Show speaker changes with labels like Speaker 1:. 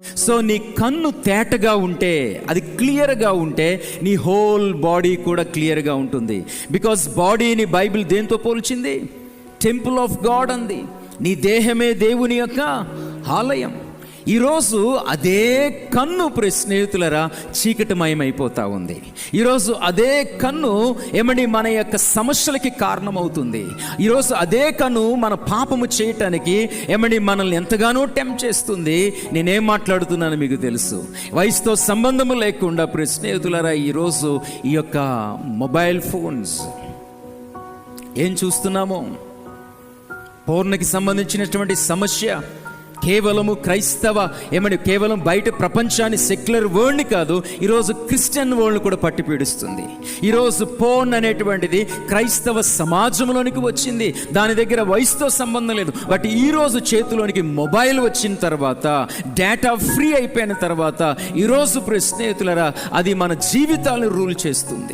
Speaker 1: So నీ కన్ను తేటగా ఉంటే, అది క్లియర్గా ఉంటే నీ హోల్ బాడీ కూడా క్లియర్గా ఉంటుంది. బికాస్ బాడీని బైబిల్ దేంతో పోల్చింది? టెంపుల్ ఆఫ్ గాడ్ అంది. నీ దేహమే దేవుని యొక్క ఆలయం. ఈరోజు అదే కన్ను స్నేహితులరా చీకటిమయమైపోతూ ఉంది. ఈరోజు అదే కన్ను మన యొక్క సమస్యలకి కారణమవుతుంది. ఈరోజు అదే కన్ను మన పాపము చేయటానికి మనల్ని ఎంతగానో టెంప్ట్ చేస్తుంది. నేనేం మాట్లాడుతున్నాను మీకు తెలుసు. వయసుతో సంబంధము లేకుండా స్నేహితులరా ఈరోజు ఈ యొక్క మొబైల్ ఫోన్స్ ఏం చూస్తున్నామో, పౌర్ణకి సంబంధించినటువంటి సమస్య కేవలము క్రైస్తవ కేవలం బయట ప్రపంచాన్ని, సెక్యులర్ వరల్డ్ని కాదు, ఈరోజు క్రిస్టియన్ వరల్డ్ కూడా పట్టి పీడిస్తుంది. ఈరోజు ఫోన్ అనేటువంటిది క్రైస్తవ సమాజంలోనికి వచ్చింది. దాని దగ్గర వయసుతో సంబంధం లేదు. బట్ ఈరోజు చేతిలోనికి మొబైల్ వచ్చిన తర్వాత, డేటా ఫ్రీ అయిపోయిన తర్వాత ఈరోజు స్నేహితులరా అది మన జీవితాలను రూల్ చేస్తుంది.